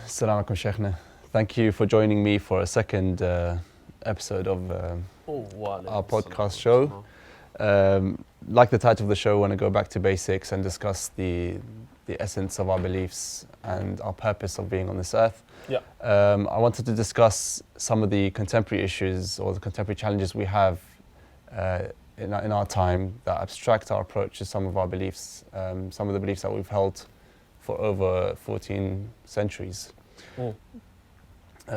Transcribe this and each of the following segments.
Assalamu alaikum, Sheikhna. Thank you for joining me for a second episode of our podcast show. Like the title of the show, I want to go back to basics and discuss the essence of our beliefs and our purpose of being on this earth. Yeah. I wanted to discuss some of the contemporary issues or the contemporary challenges we have in our time that abstract our approach to some of our beliefs, some of the beliefs that we've held for over 14 centuries.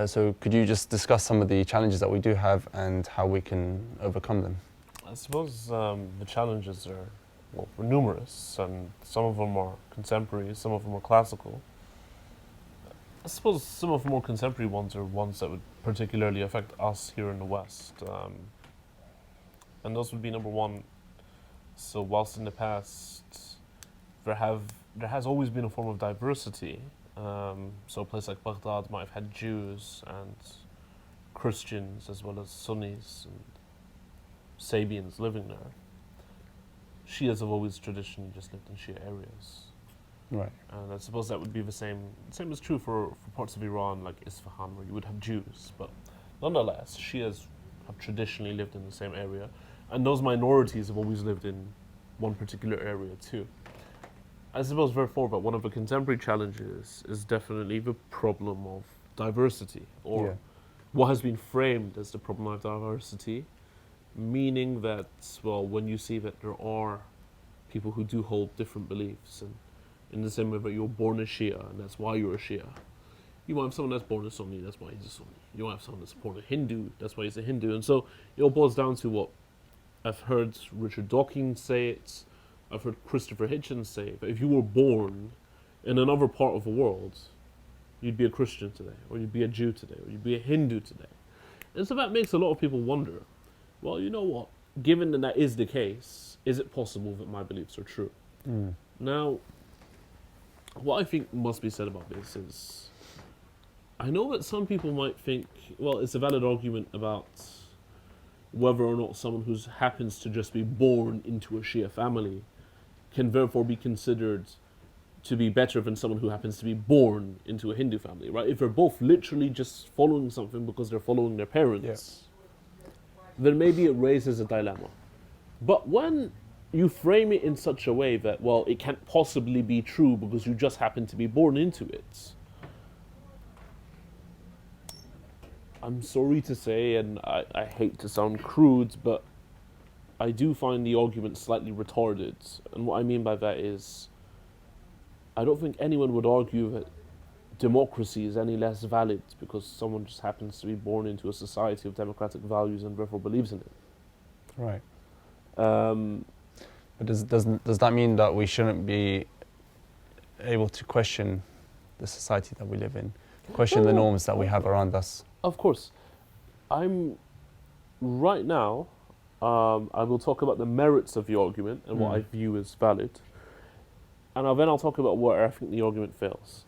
So could you just discuss some of the challenges that we do have and how we can overcome them? I suppose the challenges are numerous, and some of them are contemporary, some of them are classical. I suppose some of the more contemporary ones are ones that would particularly affect us here in the West. And those would be number one. So whilst in the past there has always been a form of diversity, so a place like Baghdad might have had Jews and Christians as well as Sunnis and Sabians living there. Shias have always traditionally just lived in Shia areas. Right. And I suppose that would be the same is true for parts of Iran like Isfahan, where you would have Jews, but nonetheless Shias have traditionally lived in the same area, and those minorities have always lived in one particular area too. I suppose therefore that one of the contemporary challenges is definitely the problem of diversity, or what has been framed as the problem of diversity, meaning that, well, when you see that there are people who do hold different beliefs, and in the same way that you're born a Shia and that's why you're a Shia, you might have someone that's born a Sunni, that's why he's a Sunni. You might have someone that's born a Hindu, that's why he's a Hindu. And so it all boils down to what I've heard Richard Dawkins say it, I've heard Christopher Hitchens say that if you were born in another part of the world, you'd be a Christian today, or you'd be a Jew today, or you'd be a Hindu today. And so that makes a lot of people wonder, well, you know what, given that is the case, is it possible that my beliefs are true? Now, what I think must be said about this is, I know that some people might think, well, it's a valid argument about whether or not someone who happens to just be born into a Shia family can therefore be considered to be better than someone who happens to be born into a Hindu family, right? If they're both literally just following something because they're following their parents, then maybe it raises a dilemma. But when you frame it in such a way that, well, it can't possibly be true because you just happen to be born into it, I'm sorry to say, and I hate to sound crude, but I do find the argument slightly retarded. And what I mean by that is, I don't think anyone would argue that democracy is any less valid because someone just happens to be born into a society of democratic values and therefore believes in it. Right. But does that mean that we shouldn't be able to question the society that we live in, question the norms that we have around us? Of course. Right now, I will talk about the merits of the argument and what I view as valid. And then I'll talk about where I think the argument fails.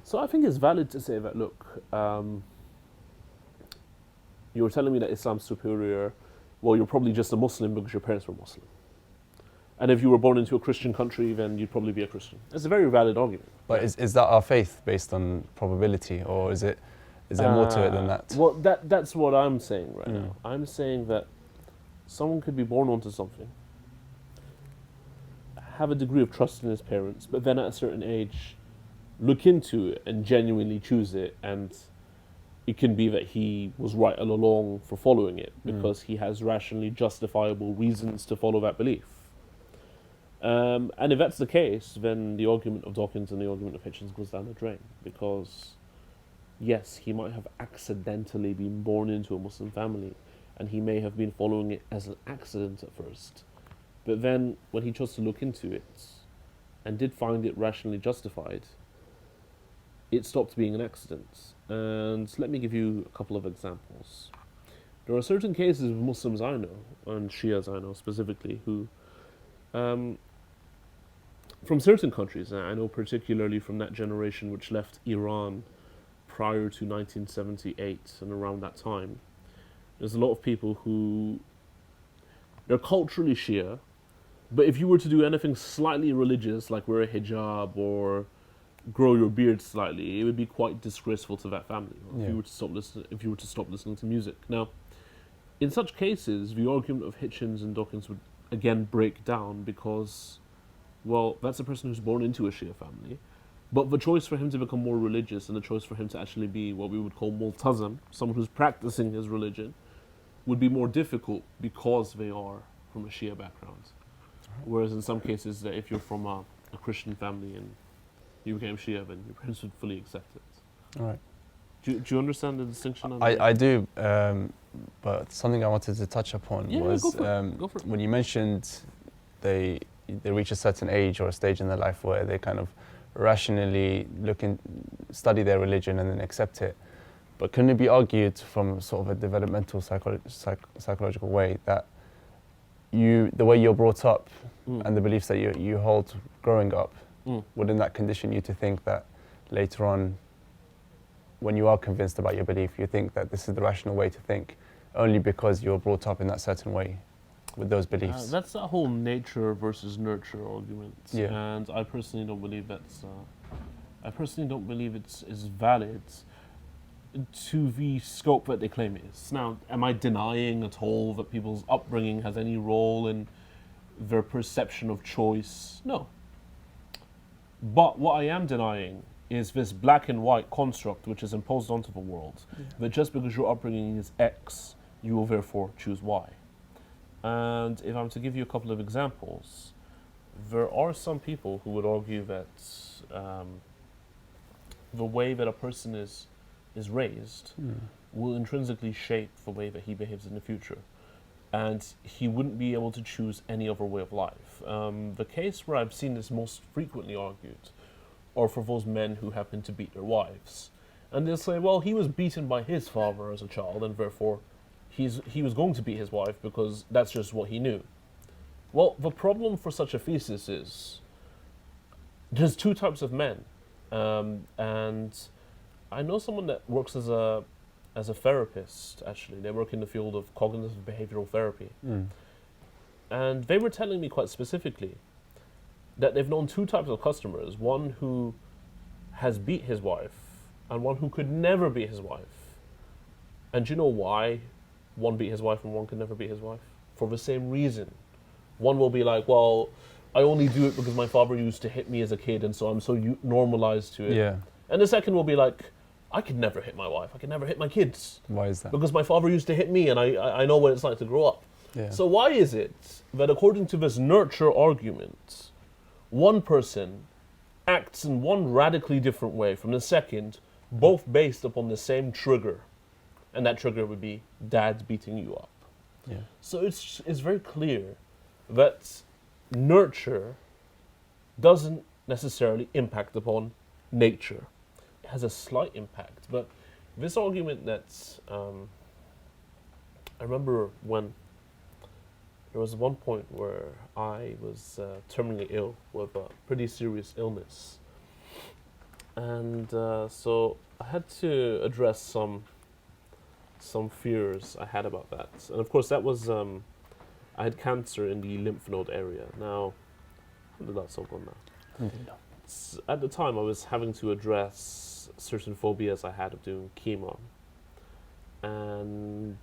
So I think it's valid to say that, look, you're telling me that Islam's superior. Well, you're probably just a Muslim because your parents were Muslim. And if you were born into a Christian country, then you'd probably be a Christian. It's a very valid argument. But is that our faith based on probability, or is there more to it than that? Well, that's what I'm saying right now. I'm saying that someone could be born onto something, have a degree of trust in his parents, but then at a certain age, look into it and genuinely choose it, and it can be that he was right all along for following it because he has rationally justifiable reasons to follow that belief. And if that's the case, then the argument of Dawkins and the argument of Hitchens goes down the drain, because yes, he might have accidentally been born into a Muslim family, and he may have been following it as an accident at first. But then, when he chose to look into it, and did find it rationally justified, it stopped being an accident. And let me give you a couple of examples. There are certain cases of Muslims I know, and Shias I know specifically, who, from certain countries, I know particularly from that generation which left Iran prior to 1978 and around that time, there's a lot of people who, they're culturally Shia, but if you were to do anything slightly religious, like wear a hijab or grow your beard slightly, it would be quite disgraceful to that family Yeah. if you were to stop listening to music. Now, in such cases, the argument of Hitchens and Dawkins would again break down because, well, that's a person who's born into a Shia family, but the choice for him to become more religious and the choice for him to actually be what we would call multazam, someone who's practicing his religion, would be more difficult because they are from a Shia background. Whereas in some cases, that if you're from a Christian family and you became Shia, then your parents would fully accept it. All right. Do you understand the distinction? I do, but something I wanted to touch upon was go for it. when you mentioned they reach a certain age or a stage in their life where they kind of rationally study their religion and then accept it. But couldn't it be argued from sort of a developmental psychological way that the way you're brought up and the beliefs that you hold growing up, wouldn't that condition you to think that later on, when you are convinced about your belief, you think that this is the rational way to think, only because you're brought up in that certain way with those beliefs? That's that whole nature versus nurture argument, and I personally don't believe it's valid to the scope that they claim it is. Now, am I denying at all that people's upbringing has any role in their perception of choice? No. But what I am denying is this black and white construct which is imposed onto the world, that just because your upbringing is X, you will therefore choose Y. And if I'm to give you a couple of examples, there are some people who would argue that the way that a person is raised will intrinsically shape the way that he behaves in the future. And he wouldn't be able to choose any other way of life. The case where I've seen this most frequently argued are for those men who happen to beat their wives. And they'll say, well, he was beaten by his father as a child, and therefore he was going to beat his wife because that's just what he knew. Well, the problem for such a thesis is there's two types of men. And I know someone that works as a therapist, actually. They work in the field of cognitive behavioral therapy. And they were telling me quite specifically that they've known two types of customers, one who has beat his wife and one who could never beat his wife. And do you know why one beat his wife and one could never beat his wife? For the same reason. One will be like, well, I only do it because my father used to hit me as a kid and so I'm so normalized to it. Yeah. And the second will be like, I could never hit my wife, I could never hit my kids. Why is that? Because my father used to hit me and I know what it's like to grow up. Yeah. So why is it that according to this nurture argument, one person acts in one radically different way from the second, both based upon the same trigger? And that trigger would be dad beating you up. Yeah. So it's very clear that nurture doesn't necessarily impact upon nature. It has a slight impact, but this argument that I remember when there was one point where I was terminally ill with a pretty serious illness, and so I had to address some fears I had about that. And of course that was I had cancer in the lymph node area. Now, that's all gone now. At the time I was having to address certain phobias I had of doing chemo. And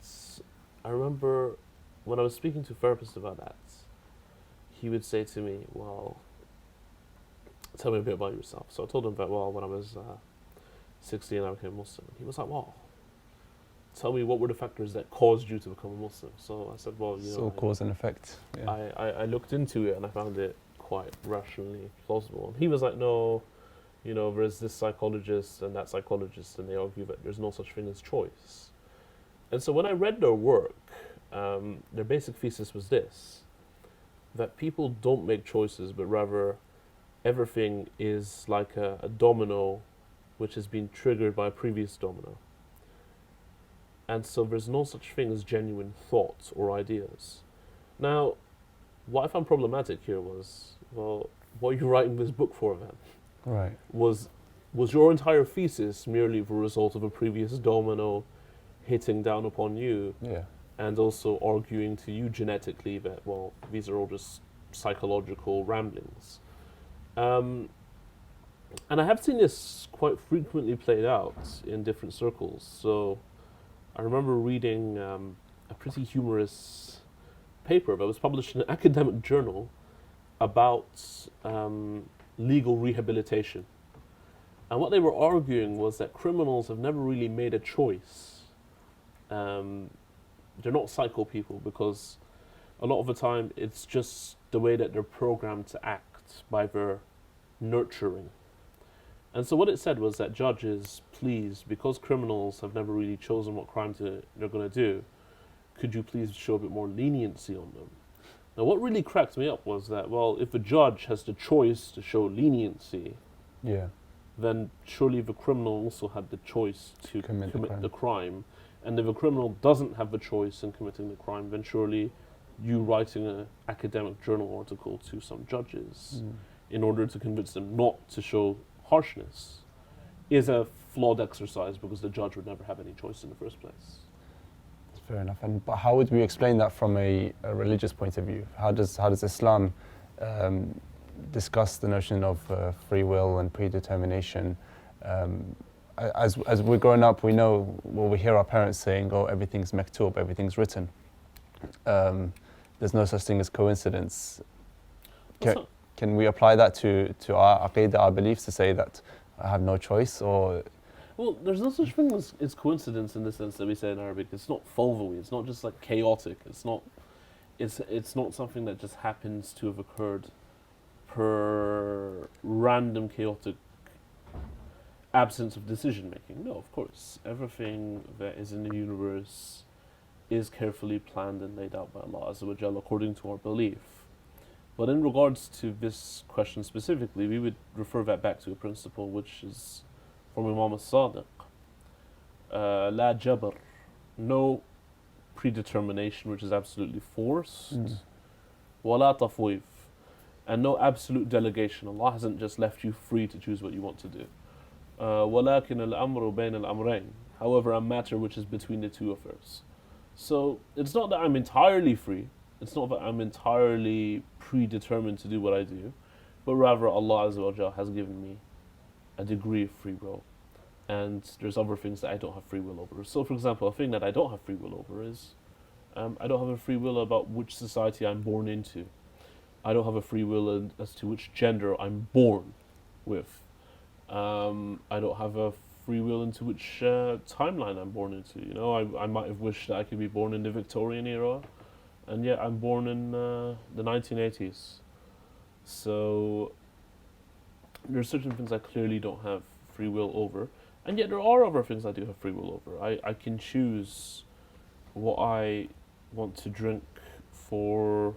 I remember when I was speaking to a therapist about that, he would say to me, well, tell me a bit about yourself. So I told him that, well, when I was 16 I became Muslim. He was like, well, tell me what were the factors that caused you to become a Muslim. So I said, well, you know. So cause and effect. Yeah. I looked into it and I found it quite rationally plausible. And he was like, no, you know, there's this psychologist and that psychologist and they argue that there's no such thing as choice. And so when I read their work, their basic thesis was this, that people don't make choices, but rather everything is like a domino which has been triggered by a previous domino. And so there's no such thing as genuine thoughts or ideas. Now, what I found problematic here was, well, what are you writing this book for then? Right. Was your entire thesis merely the result of a previous domino hitting down upon you? Yeah. And also arguing to you genetically that, well, these are all just psychological ramblings. And I have seen this quite frequently played out in different circles. So I remember reading a pretty humorous paper that was published in an academic journal about legal rehabilitation. And what they were arguing was that criminals have never really made a choice. They're not psycho people because a lot of the time it's just the way that they're programmed to act by their nurturing. And so what it said was that judges, please, because criminals have never really chosen what crime they're going to do, could you please show a bit more leniency on them? Now what really cracked me up was that, well, if a judge has the choice to show leniency, then surely the criminal also had the choice to commit the crime. And if a criminal doesn't have the choice in committing the crime, then surely you writing an academic journal article to some judges in order to convince them not to show harshness is a flawed exercise because the judge would never have any choice in the first place. Fair enough. But how would we explain that from a religious point of view? How does Islam discuss the notion of free will and predetermination? As we're growing up, we know, well, we hear our parents saying, "Oh, everything's maktub, everything's written." There's no such thing as coincidence. Can we apply that to our aqidah, our beliefs, to say that I have no choice, or? Well, there's no such thing as coincidence in the sense that we say in Arabic. It's not fawdawi. It's not just like chaotic. It's not something that just happens to have occurred per random chaotic absence of decision making. No, of course, everything that is in the universe is carefully planned and laid out by Allah Azza wa Jalla according to our belief. But in regards to this question specifically, we would refer that back to a principle which is from Imam Sadiq. La jabr, no predetermination which is absolutely forced. Wala tafwif, and no absolute delegation. Allah hasn't just left you free to choose what you want to do. وَلَكِنَ الْأَمْرُ بَيْنَ الْأَمْرَيْنِ, however, a matter which is between the two affairs. So it's not that I'm entirely free, it's not that I'm entirely predetermined to do what I do, but rather Allah Azza wa Jalla has given me a degree of free will. And there's other things that I don't have free will over. So for example, a thing that I don't have free will over is I don't have a free will about which society I'm born into. I don't have a free will as to which gender I'm born with. I don't have a free will into which timeline I'm born into. You know, I might have wished that I could be born in the Victorian era, and yet I'm born in the 1980s. So there's certain things I clearly don't have free will over, and yet there are other things I do have free will over. I can choose what I want to drink for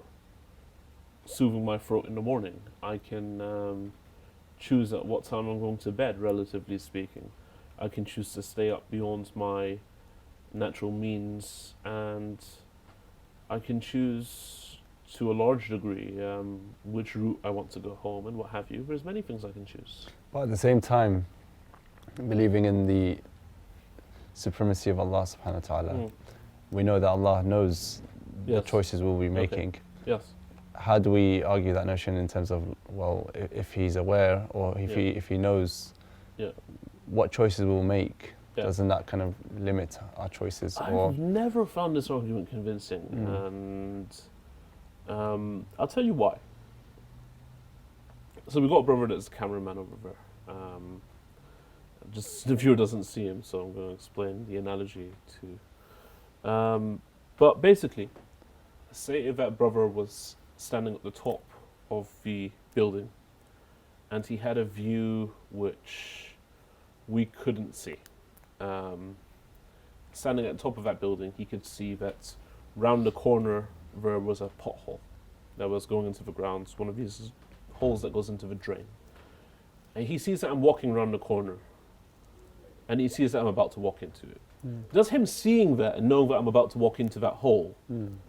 soothing my throat in the morning. I can choose at what time I'm going to bed, relatively speaking. I can choose to stay up beyond my natural means, and I can choose to a large degree which route I want to go home and what have you. There's many things I can choose. But at the same time, believing in the supremacy of Allah subhanahu wa ta'ala, we know that Allah knows the choices we'll be making. Okay. Yes. How do we argue that notion in terms of, well, if He's aware or if he knows what choices we'll make, doesn't that kind of limit our choices? I've never found this argument convincing, and I'll tell you why. So we've got a brother that's a cameraman over there. Just the viewer doesn't see him, so I'm going to explain the analogy to. But basically, say if that brother was standing at the top of the building and he had a view which we couldn't see. Standing at the top of that building, he could see that round the corner there was a pothole that was going into the ground, one of these holes that goes into the drain. And he sees that I'm walking around the corner, and he sees that I'm about to walk into it. Does him seeing that and knowing that I'm about to walk into that hole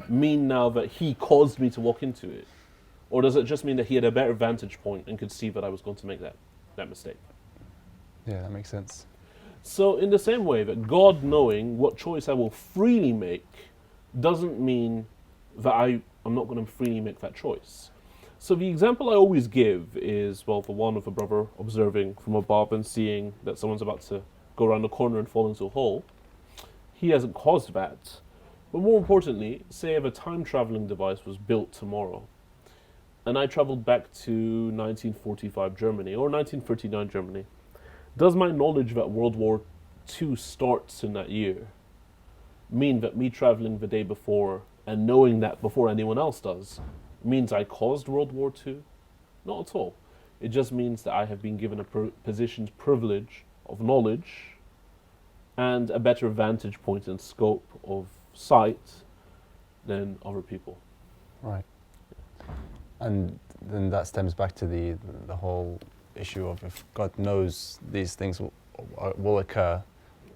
mean now that he caused me to walk into it? Or does it just mean that he had a better vantage point and could see that I was going to make that mistake? Yeah, that makes sense. So in the same way that God knowing what choice I will freely make doesn't mean that I'm not going to freely make that choice. So the example I always give is, well, the one of a brother observing from above and seeing that someone's about to go around the corner and fall into a hole. He hasn't caused that. But more importantly, say if a time-traveling device was built tomorrow, and I traveled back to 1945 Germany, or 1939 Germany, does my knowledge that World War II starts in that year mean that me traveling the day before and knowing that before anyone else does means I caused World War II? Not at all. It just means that I have been given a positioned privilege of knowledge and a better vantage point and scope of sight than other people. Right. And then that stems back to the whole issue of, if God knows these things will occur,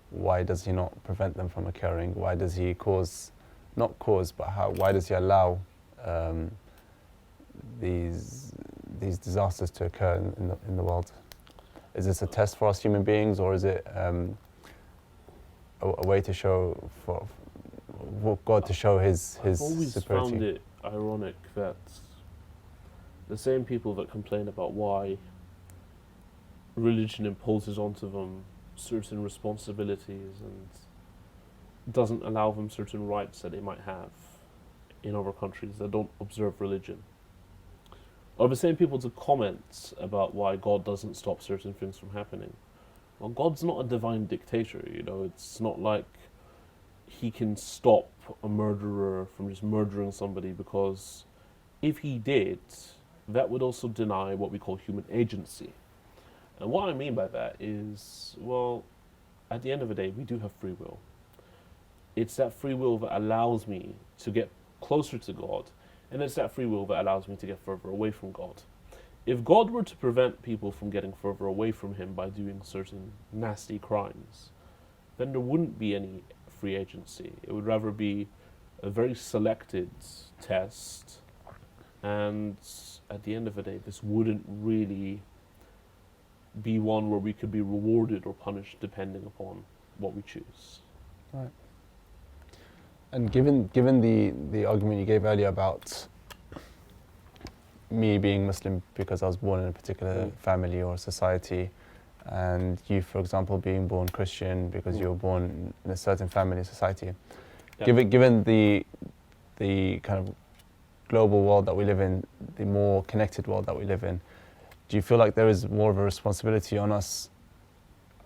why does he not prevent them from occurring? Why does he why does he allow these disasters to occur in the world? Is this a test for us human beings, or is it a way to show for God to show his I've always superiority? found it ironic that the same people that complain about why religion imposes onto them certain responsibilities and doesn't allow them certain rights that they might have in other countries that don't observe religion, are the same people to comment about why God doesn't stop certain things from happening. Well, God's not a divine dictator, you know. It's not like he can stop a murderer from just murdering somebody, because if he did, that would also deny what we call human agency. And what I mean by that is, well, at the end of the day, we do have free will. It's that free will that allows me to get closer to God, and it's that free will that allows me to get further away from God. If God were to prevent people from getting further away from him by doing certain nasty crimes, then there wouldn't be any free agency. It would rather be a very selected test, and at the end of the day, this wouldn't really be one where we could be rewarded or punished depending upon what we choose. Right. And given the argument you gave earlier about me being Muslim because I was born in a particular family or society, and you, for example, being born Christian because you were born in a certain family and society, given the kind of global world that we live in, the more connected world that we live in, do you feel like there is more of a responsibility on us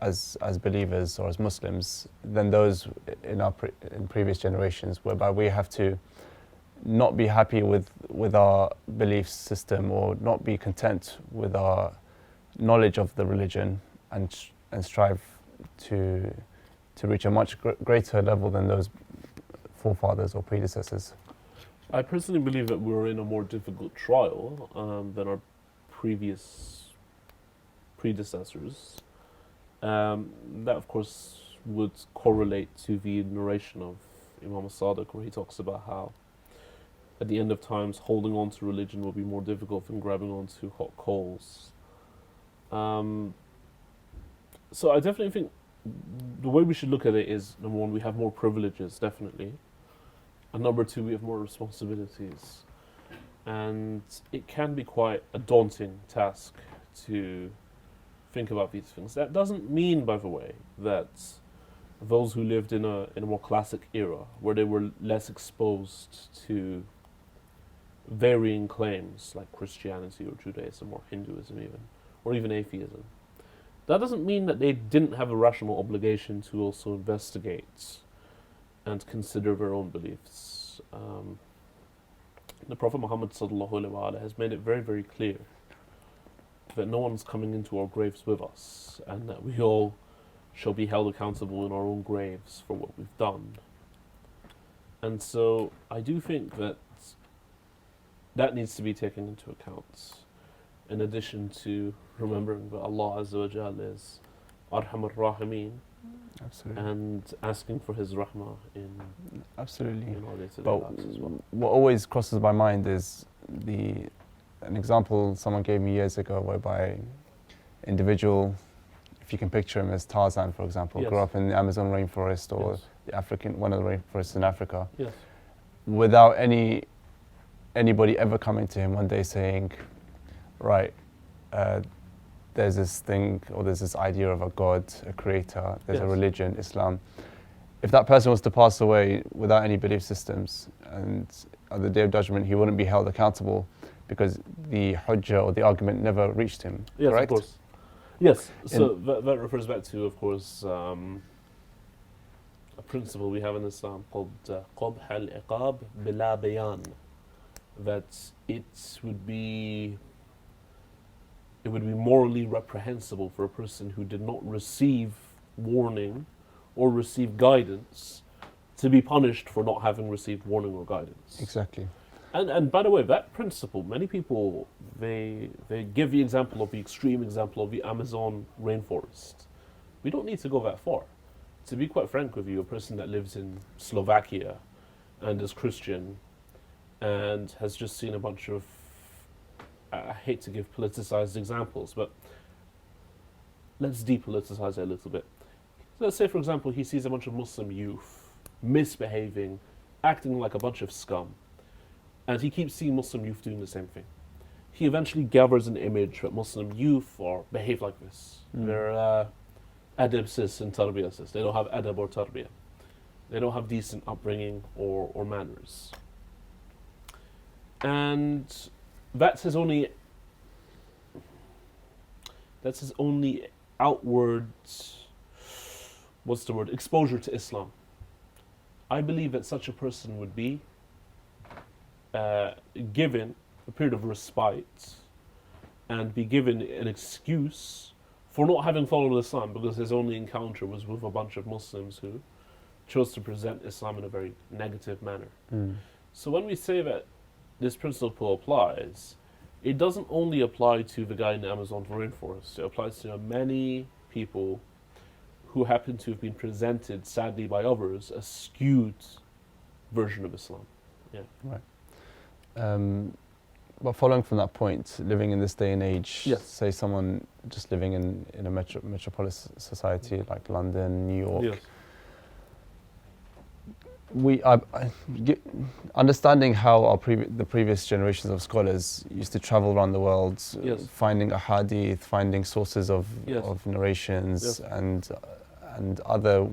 as believers or as Muslims than those in previous generations, whereby we have to not be happy with our belief system or not be content with our knowledge of the religion and strive to reach a much greater level than those forefathers or predecessors? I personally believe that we're in a more difficult trial than our previous predecessors. That, of course, would correlate to the narration of Imam Sadiq, where he talks about how at the end of times holding on to religion will be more difficult than grabbing onto hot coals. So I definitely think the way we should look at it is, number one, we have more privileges, definitely. And number two, we have more responsibilities. And it can be quite a daunting task to think about these things. That doesn't mean, by the way, that those who lived in a more classic era, where they were less exposed to varying claims like Christianity or Judaism or Hinduism even, or even atheism, that doesn't mean that they didn't have a rational obligation to also investigate and consider their own beliefs. The Prophet Muhammad ﷺ has made it very, very clear that no one's coming into our graves with us, and that we all shall be held accountable in our own graves for what we've done. And so I do think that that needs to be taken into account, in addition to remembering that Allah Azza wa Jal is Arhamar Rahimeen. Absolutely. And asking for his rahmah in our day-to-day lives as well. What always crosses my mind is an example someone gave me years ago, whereby individual, if you can picture him as Tarzan, for example, grew up in the Amazon rainforest or one of the rainforests in Africa, without any anybody ever coming to him one day saying, right, there's this thing, or there's this idea of a God, a creator, there's a religion, Islam. If that person was to pass away without any belief systems, and on the Day of Judgment, he wouldn't be held accountable because the hujjah or the argument never reached him. Yes, correct? Of course. Yes, so that refers back to, of course, a principle we have in Islam called قبح العقاب بلا بيان, that it would be morally reprehensible for a person who did not receive warning or receive guidance to be punished for not having received warning or guidance. Exactly. And by the way, that principle, many people, they give the example of the extreme example of the Amazon rainforest. We don't need to go that far. To be quite frank with you, a person that lives in Slovakia and is Christian and has just seen a bunch of, I hate to give politicized examples, but let's depoliticize it a little bit. So let's say, for example, he sees a bunch of Muslim youth misbehaving, acting like a bunch of scum. And he keeps seeing Muslim youth doing the same thing. He eventually gathers an image that Muslim youth behave like this. They're adabsis and tarbiyahsis. They don't have adab or tarbiyah. They don't have decent upbringing or manners. And that's his only outward, exposure to Islam. I believe that such a person would be given a period of respite and be given an excuse for not having followed Islam, because his only encounter was with a bunch of Muslims who chose to present Islam in a very negative manner. So when we say that this principle applies, it doesn't only apply to the guy in the Amazon rainforest. It applies to many people who happen to have been presented, sadly by others, a skewed version of Islam. Yeah. Right. But following from that point, living in this day and age, yes. say someone just living in a metropolis society like London, New York, yes. Understanding how the previous generations of scholars used to travel around the world, yes. finding a hadith, finding sources of narrations, yes. and other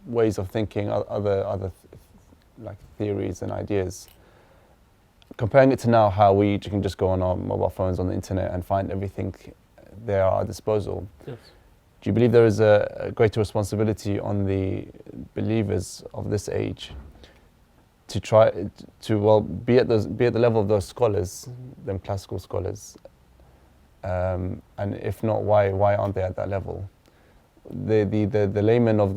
ways of thinking, other like theories and ideas. Comparing it to now, how we can just go on our mobile phones on the internet and find everything there at our disposal. Yes. Do you believe there is a greater responsibility on the believers of this age to try to be at the level of those scholars, them classical scholars, and if not, why aren't they at that level? The laymen of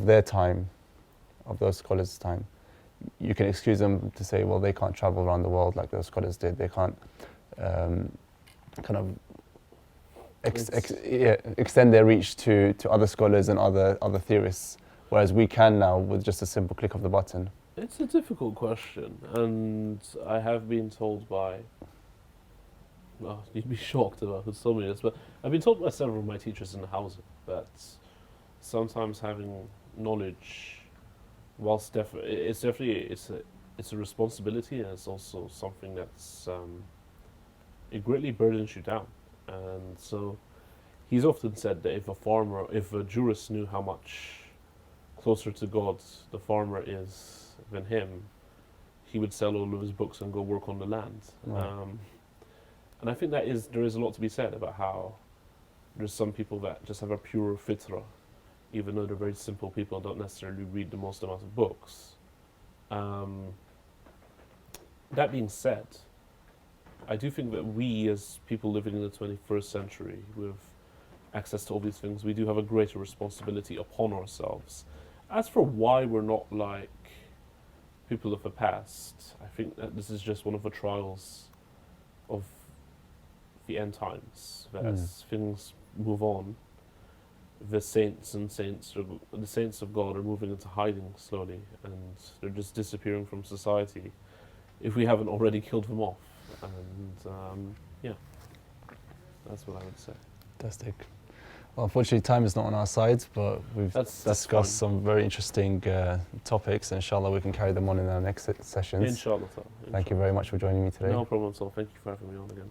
their time, of those scholars' time, you can excuse them to say, well, they can't travel around the world like those scholars did. They can't kind of extend their reach to other scholars and other theorists, whereas we can now with just a simple click of the button. It's a difficult question, and I have been told by, well, you'd be shocked about who told me this, but I've been told by several of my teachers in the house that sometimes having knowledge, whilst it's a responsibility, and it's also something that's it greatly burdens you down. And so he's often said that if a jurist knew how much closer to God the farmer is than him, he would sell all of his books and go work on the land. Right. And I think there is a lot to be said about how there's some people that just have a pure fitra, even though they're very simple people and don't necessarily read the most amount of books. That being said, I do think that we, as people living in the 21st century with access to all these things, we do have a greater responsibility upon ourselves. As for why we're not like people of the past, I think that this is just one of the trials of the end times. That as things move on, the saints of God are moving into hiding slowly, and they're just disappearing from society if we haven't already killed them off. And yeah, that's what I would say. Fantastic. Well, unfortunately, time is not on our side, but we've That's discussed some very interesting topics. Inshallah, we can carry them on in our next sessions. Inshallah. Thank you very much for joining me today. No problem at all. Thank you for having me on again.